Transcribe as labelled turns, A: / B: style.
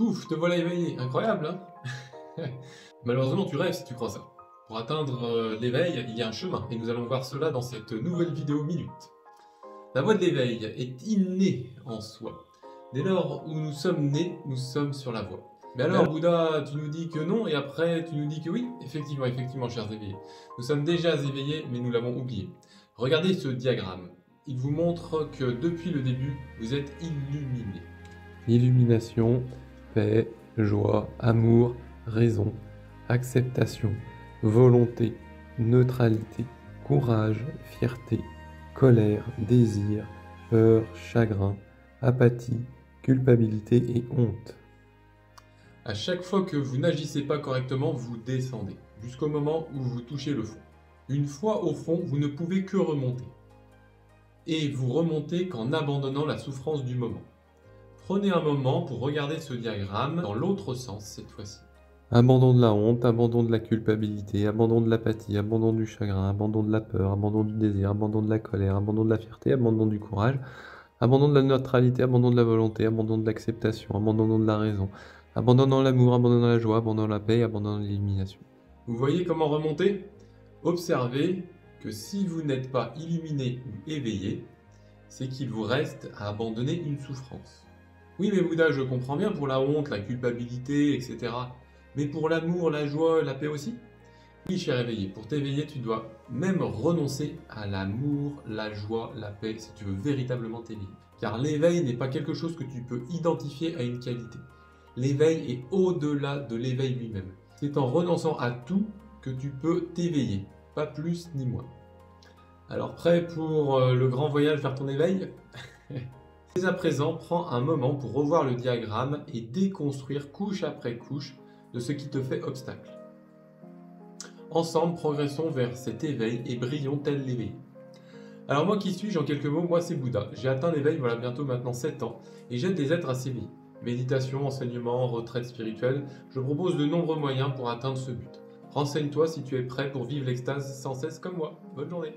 A: Pouf, te voilà éveillé. Incroyable, hein? Malheureusement, tu rêves si tu crois ça. Pour atteindre l'éveil, il y a un chemin, et nous allons voir cela dans cette nouvelle vidéo minute. La voie de l'éveil est innée en soi. Dès lors où nous sommes nés, nous sommes sur la voie. Mais alors, Bouddha, tu nous dis que non, et après tu nous dis que oui? Effectivement, chers éveillés. Nous sommes déjà éveillés, mais nous l'avons oublié. Regardez ce diagramme. Il vous montre que depuis le début, vous êtes illuminés.
B: Illumination, paix, joie, amour, raison, acceptation, volonté, neutralité, courage, fierté, colère, désir, peur, chagrin, apathie, culpabilité et honte.
A: À chaque fois que vous n'agissez pas correctement, vous descendez, jusqu'au moment où vous touchez le fond. Une fois au fond, vous ne pouvez que remonter. Et vous remontez qu'en abandonnant la souffrance du moment. Prenez un moment pour regarder ce diagramme dans l'autre sens cette fois-ci.
B: Abandon de la honte, abandon de la culpabilité, abandon de l'apathie, abandon du chagrin, abandon de la peur, abandon du désir, abandon de la colère, abandon de la fierté, abandon du courage, abandon de la neutralité, abandon de la volonté, abandon de l'acceptation, abandon de la raison, abandonnant l'amour, abandonnant la joie, abandonnant la paix, abandonnant l'illumination.
A: Vous voyez comment remonter? Observez que si vous n'êtes pas illuminé ou éveillé, c'est qu'il vous reste à abandonner une souffrance. Oui, mais Bouddha, je comprends bien pour la honte, la culpabilité, etc. Mais pour l'amour, la joie, la paix aussi? Oui, cher éveillé, pour t'éveiller, tu dois même renoncer à l'amour, la joie, la paix, si tu veux véritablement t'éveiller. Car l'éveil n'est pas quelque chose que tu peux identifier à une qualité. L'éveil est au-delà de l'éveil lui-même. C'est en renonçant à tout que tu peux t'éveiller, pas plus ni moins. Alors prêt pour le grand voyage vers ton éveil? Dès à présent, prends un moment pour revoir le diagramme et déconstruire couche après couche de ce qui te fait obstacle. Ensemble, progressons vers cet éveil et brillons tel l'éveil. Alors moi qui suis-je en quelques mots? Moi c'est Bouddha. J'ai atteint l'éveil voilà bientôt maintenant 7 ans et j'aide des êtres à s'éveiller. Méditation, enseignement, retraite spirituelle, je propose de nombreux moyens pour atteindre ce but. Renseigne-toi si tu es prêt pour vivre l'extase sans cesse comme moi. Bonne journée.